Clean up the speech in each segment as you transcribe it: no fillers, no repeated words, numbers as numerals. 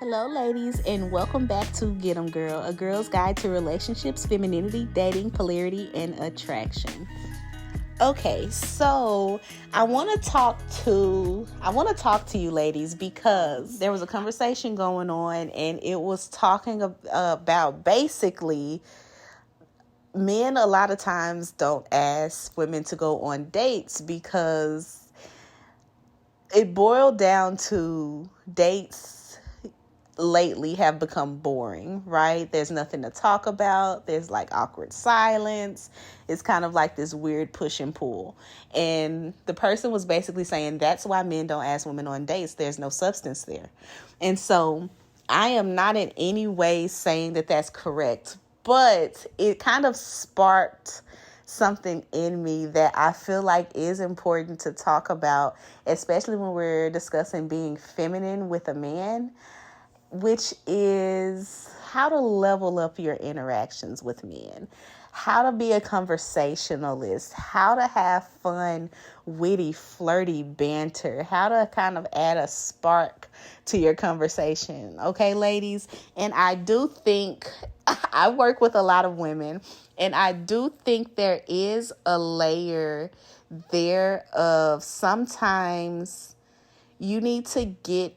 Hello, ladies, and welcome back to Get 'em Girl, a girl's guide to relationships, femininity, dating, polarity, and attraction. Okay, so I want to talk to you ladies because there was a conversation going on, and it was talking about basically men a lot of times don't ask women to go on dates because it boiled down to dates lately have become boring, right? There's nothing to talk about. There's like awkward silence. It's kind of like this weird push and pull. And the person was basically saying that's why men don't ask women on dates. There's no substance there. And so I am not in any way saying that that's correct, but it kind of sparked something in me that I feel like is important to talk about, especially when we're discussing being feminine with a man, which is how to level up your interactions with men, how to be a conversationalist, how to have fun, witty, flirty banter, how to kind of add a spark to your conversation. Okay, ladies? And I do think I work with a lot of women, and I do think there is a layer there of sometimes you need to get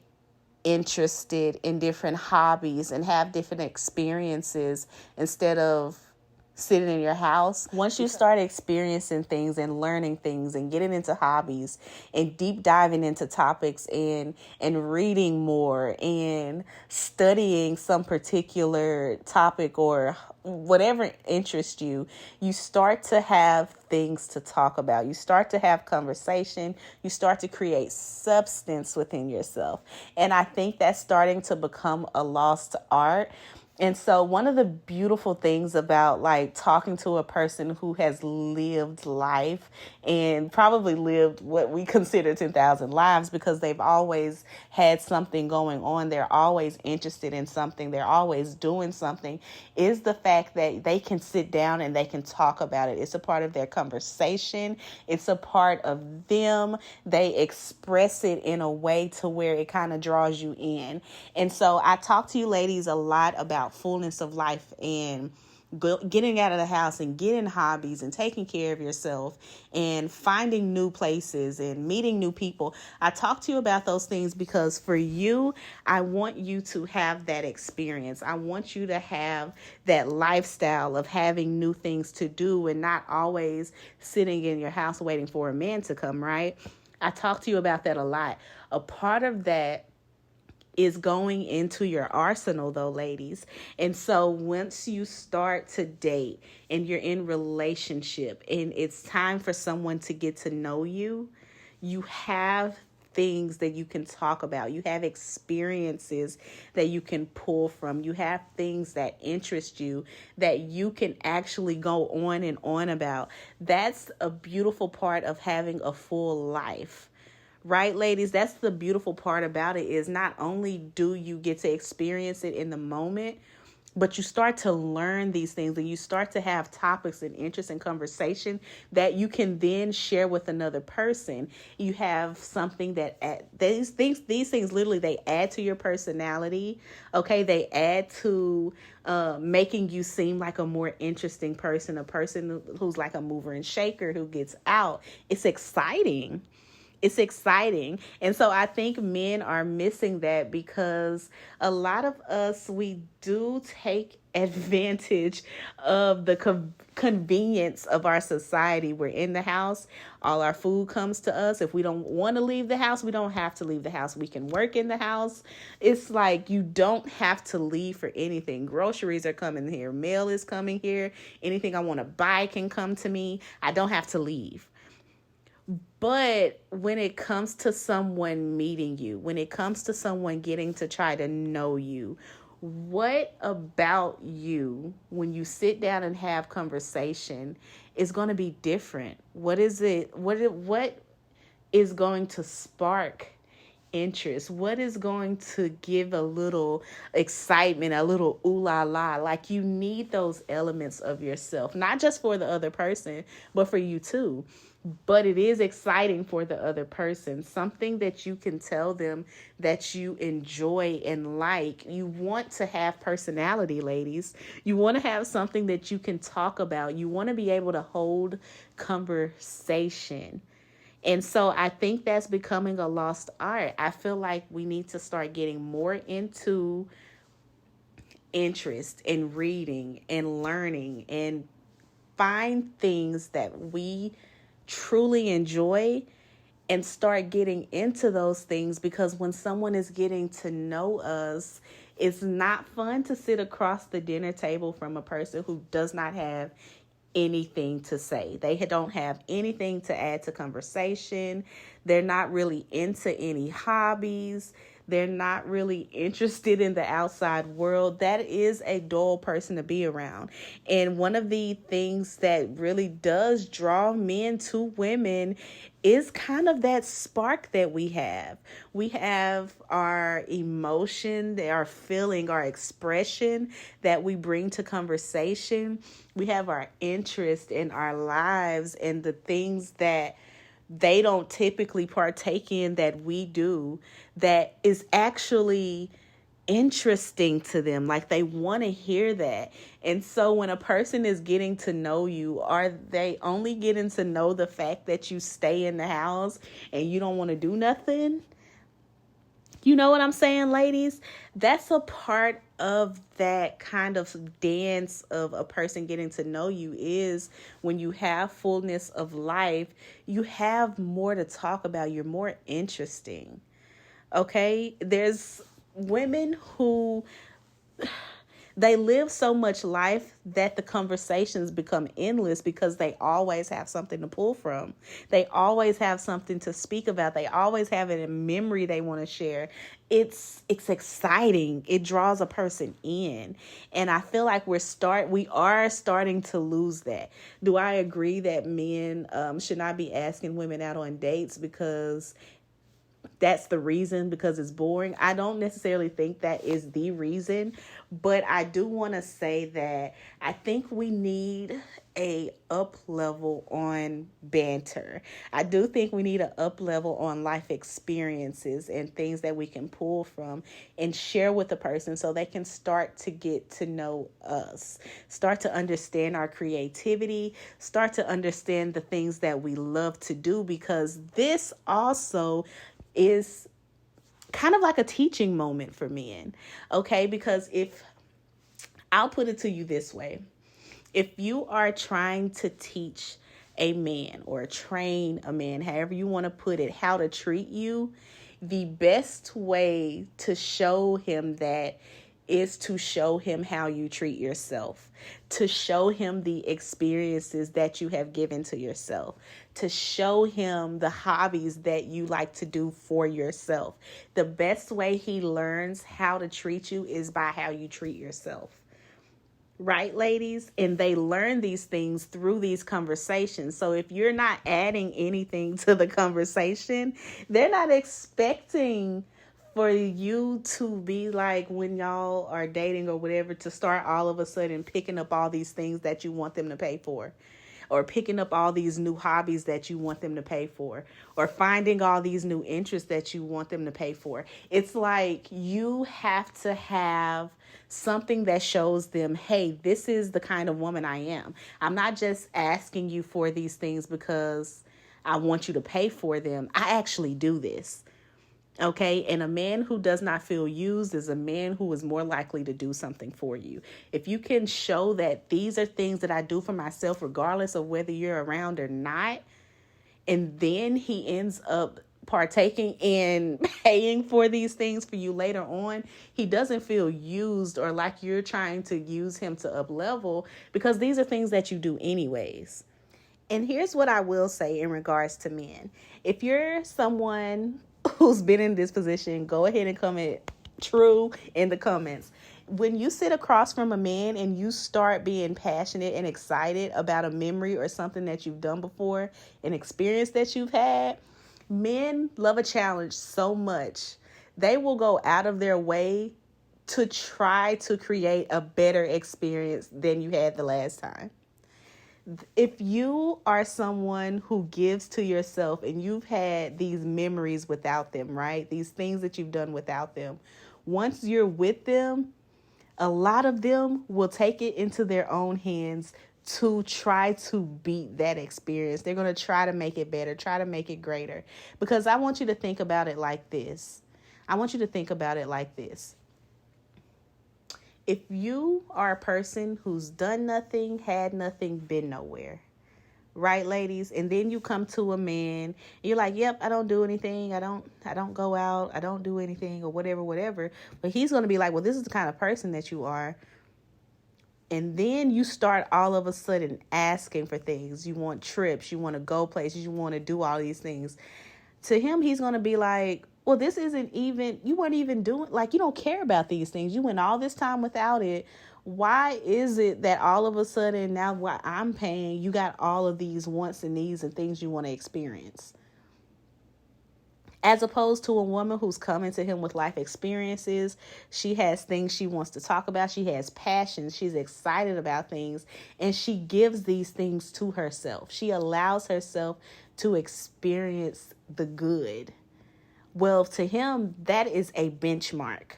interested in different hobbies and have different experiences instead of sitting in your house. Once you start experiencing things and learning things and getting into hobbies and deep diving into topics and reading more and studying some particular topic or whatever interests you, you start to have things to talk about. You start to have conversation. You start to create substance within yourself. And I think that's starting to become a lost art. And so one of the beautiful things about like talking to a person who has lived life and probably lived what we consider 10,000 lives because they've always had something going on. They're always interested in something. They're always doing something, is the fact that they can sit down and they can talk about it. It's a part of their conversation. It's a part of them. They express it in a way to where it kind of draws you in. And so I talk to you ladies a lot about fullness of life and getting out of the house and getting hobbies and taking care of yourself and finding new places and meeting new people. I talk to you about those things because for you, I want you to have that experience. I want you to have that lifestyle of having new things to do and not always sitting in your house waiting for a man to come, right? I talk to you about that a lot. A part of that is going into your arsenal though, ladies. And so once you start to date and you're in relationship and it's time for someone to get to know you, you have things that you can talk about. You have experiences that you can pull from. You have things that interest you that you can actually go on and on about. That's a beautiful part of having a full life. Right, ladies? That's the beautiful part about it is not only do you get to experience it in the moment, but you start to learn these things and you start to have topics and interests and conversation that you can then share with another person. You have something that these things literally, they add to your personality. Okay, they add to making you seem like a more interesting person, a person who's like a mover and shaker who gets out. It's exciting. It's exciting. And so I think men are missing that because a lot of us, we do take advantage of the convenience of our society. We're in the house. All our food comes to us. If we don't want to leave the house, we don't have to leave the house. We can work in the house. It's like you don't have to leave for anything. Groceries are coming here. Mail is coming here. Anything I want to buy can come to me. I don't have to leave. But when it comes to someone meeting you, when it comes to someone getting to try to know you, what about you when you sit down and have conversation is going to be different? What is it? What is going to spark interest? What is going to give a little excitement, a little ooh la la? Like you need those elements of yourself, not just for the other person, but for you too. but it is exciting for the other person. Something that you can tell them that you enjoy and like. You want to have personality, ladies. You want to have something that you can talk about. You want to be able to hold conversation. And so I think that's becoming a lost art. I feel like we need to start getting more into interest in reading and learning and find things that we truly enjoy and start getting into those things, because when someone is getting to know us, it's not fun to sit across the dinner table from a person who does not have anything to say. They don't have anything to add to conversation. They're not really into any hobbies. They're not really interested in the outside world. That is a dull person to be around. And one of the things that really does draw men to women is kind of that spark that we have. We have our emotion, our feeling, our expression that we bring to conversation. We have our interest in our lives and the things that they don't typically partake in that we do, that is actually interesting to them. Like, they want to hear that. And so when a person is getting to know you, are they only getting to know the fact that you stay in the house and you don't want to do nothing? You know what I'm saying, ladies? That's a part of that kind of dance of a person getting to know you, is when you have fullness of life, you have more to talk about. You're more interesting. Okay? There's women who they live so much life that the conversations become endless because they always have something to pull from. They always have something to speak about. They always have a memory they want to share. It's exciting. It draws a person in. And I feel like we are starting to lose that. Do I agree that men should not be asking women out on dates because that's the reason, because it's boring? I don't necessarily think that is the reason, but I do want to say that I think we need a up level on banter. I do think we need an up level on life experiences and things that we can pull from and share with the person so they can start to get to know us, start to understand our creativity, start to understand the things that we love to do, because this also is kind of like a teaching moment for men. Okay, because I'll put it to you this way. If you are trying to teach a man or train a man, however you want to put it, how to treat you, the best way to show him that is to show him how you treat yourself, to show him the experiences that you have given to yourself, to show him the hobbies that you like to do for yourself. The best way he learns how to treat you is by how you treat yourself. Right, ladies? And they learn these things through these conversations. So if you're not adding anything to the conversation, they're not expecting for you to be like, when y'all are dating or whatever, to start all of a sudden picking up all these things that you want them to pay for, or picking up all these new hobbies that you want them to pay for, or finding all these new interests that you want them to pay for. It's like you have to have something that shows them, hey, this is the kind of woman I am. I'm not just asking you for these things because I want you to pay for them. I actually do this. Okay, and a man who does not feel used is a man who is more likely to do something for you. If you can show that these are things that I do for myself, regardless of whether you're around or not, and then he ends up partaking in paying for these things for you later on, he doesn't feel used or like you're trying to use him to up level, because these are things that you do anyways. And here's what I will say in regards to men. If you're someone who's been in this position, go ahead and comment true in the comments. When you sit across from a man and you start being passionate and excited about a memory or something that you've done before, an experience that you've had, men love a challenge so much. They will go out of their way to try to create a better experience than you had the last time. If you are someone who gives to yourself and you've had these memories without them, right? These things that you've done without them, once you're with them, a lot of them will take it into their own hands to try to beat that experience. They're going to try to make it better, try to make it greater. Because I want you to think about it like this. I want you to think about it like this. If you are a person who's done nothing, had nothing, been nowhere, right, ladies? And then you come to a man and you're like, yep, I don't do anything. I don't go out. I don't do anything or whatever. But he's going to be like, well, this is the kind of person that you are. And then you start all of a sudden asking for things. You want trips. You want to go places. You want to do all these things. To him, he's going to be like, well, this isn't even, you weren't even doing, like, you don't care about these things. You went all this time without it. Why is it that all of a sudden now what I'm paying, you got all of these wants and needs and things you want to experience? As opposed to a woman who's coming to him with life experiences. She has things she wants to talk about. She has passions. She's excited about things. And she gives these things to herself. She allows herself to experience the good. Well, to him, that is a benchmark.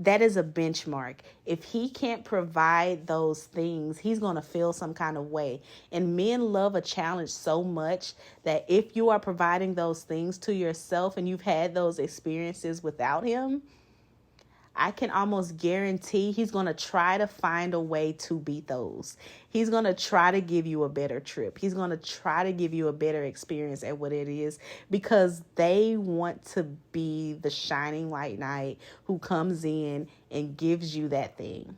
That is a benchmark. If he can't provide those things, he's going to feel some kind of way. And men love a challenge so much that if you are providing those things to yourself and you've had those experiences without him, I can almost guarantee he's going to try to find a way to beat those. He's going to try to give you a better trip. He's going to try to give you a better experience at what it is, because they want to be the shining white knight who comes in and gives you that thing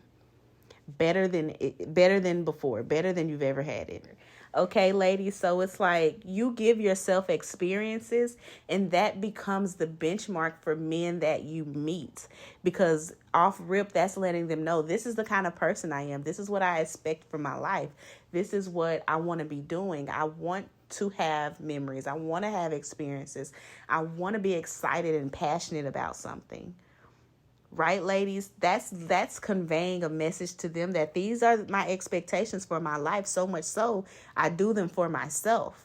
better than before, better than you've ever had it. Okay, ladies, so it's like you give yourself experiences and that becomes the benchmark for men that you meet, because off rip, that's letting them know this is the kind of person I am. This is what I expect from my life. This is what I want to be doing. I want to have memories. I want to have experiences. I want to be excited and passionate about something. Right, ladies? That's conveying a message to them that these are my expectations for my life, so much so I do them for myself.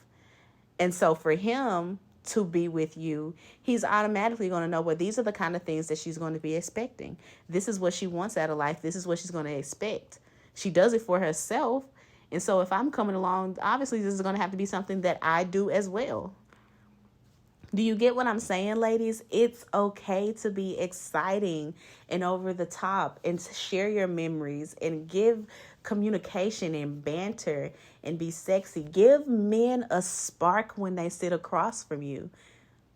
And so for him to be with you, he's automatically going to know, well, these are the kind of things that she's going to be expecting. This is what she wants out of life. This is what she's going to expect. She does it for herself. And so if I'm coming along, obviously this is going to have to be something that I do as well. Do you get what I'm saying, ladies? It's okay to be exciting and over the top and to share your memories and give communication and banter and be sexy. Give men a spark when they sit across from you.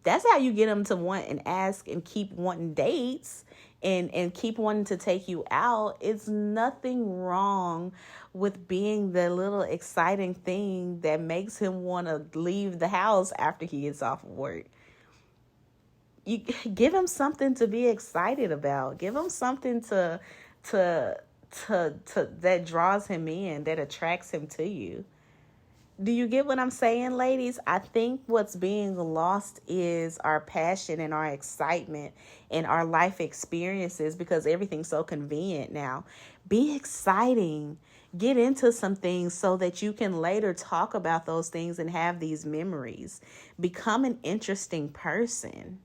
That's how you get them to want and ask and keep wanting dates and keep wanting to take you out. It's nothing wrong with being the little exciting thing that makes him want to leave the house after he gets off of work. You give him something to be excited about. Give him something to that draws him in, that attracts him to you. Do you get what I'm saying, ladies? I think what's being lost is our passion and our excitement and our life experiences, because everything's so convenient now. Be exciting. Get into some things so that you can later talk about those things and have these memories. Become an interesting person.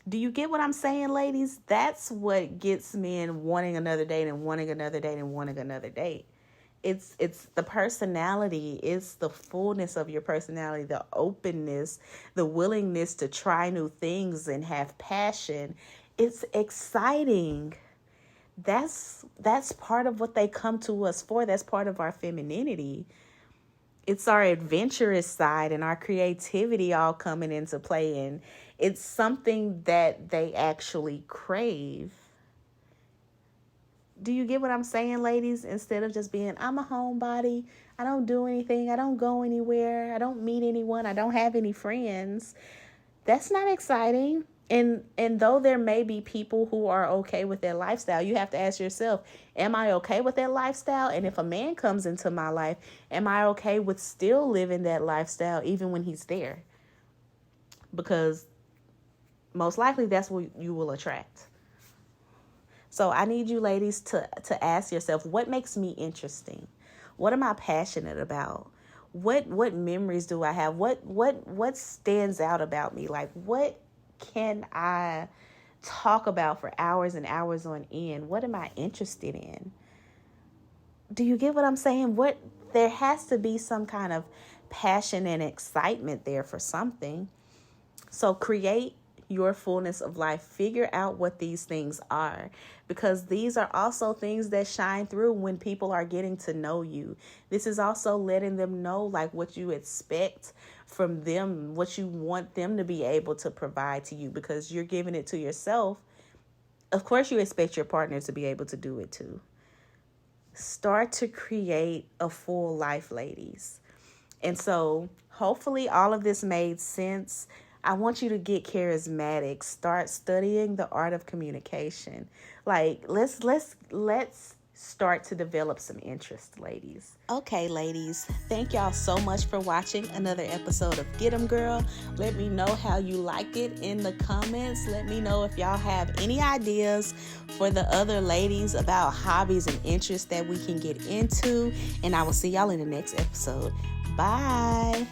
Do you get what I'm saying, ladies? That's what gets men wanting another date and wanting another date and wanting another date. It's the personality. It's the fullness of your personality, the openness, the willingness to try new things and have passion. It's exciting. That's part of what they come to us for. That's part of our femininity. It's our adventurous side and our creativity all coming into play. And it's something that they actually crave. Do you get what I'm saying, ladies? Instead of just being, I'm a homebody, I don't do anything, I don't go anywhere, I don't meet anyone, I don't have any friends. That's not exciting. And though there may be people who are okay with that lifestyle, you have to ask yourself, am I okay with that lifestyle? And if a man comes into my life, am I okay with still living that lifestyle even when he's there? Because most likely that's what you will attract. So I need you ladies to ask yourself, what makes me interesting? What am I passionate about? What memories do I have? What stands out about me? Like, what can I talk about for hours and hours on end? What am I interested in? Do you get what I'm saying? There has to be some kind of passion and excitement there for something. So create your fullness of life. Figure out what these things are, because these are also things that shine through when people are getting to know you. This is also letting them know like what you expect from them, what you want them to be able to provide to you, because you're giving it to yourself. Of course, you expect your partner to be able to do it too. Start to create a full life, ladies. And so hopefully all of this made sense. I want you to get charismatic. Start studying the art of communication. Like, let's start to develop some interest, ladies. Okay, ladies, thank y'all so much for watching another episode of Get 'em Girl. Let me know how you liked it in the comments. Let me know if y'all have any ideas for the other ladies about hobbies and interests that we can get into. And I will see y'all in the next episode. Bye.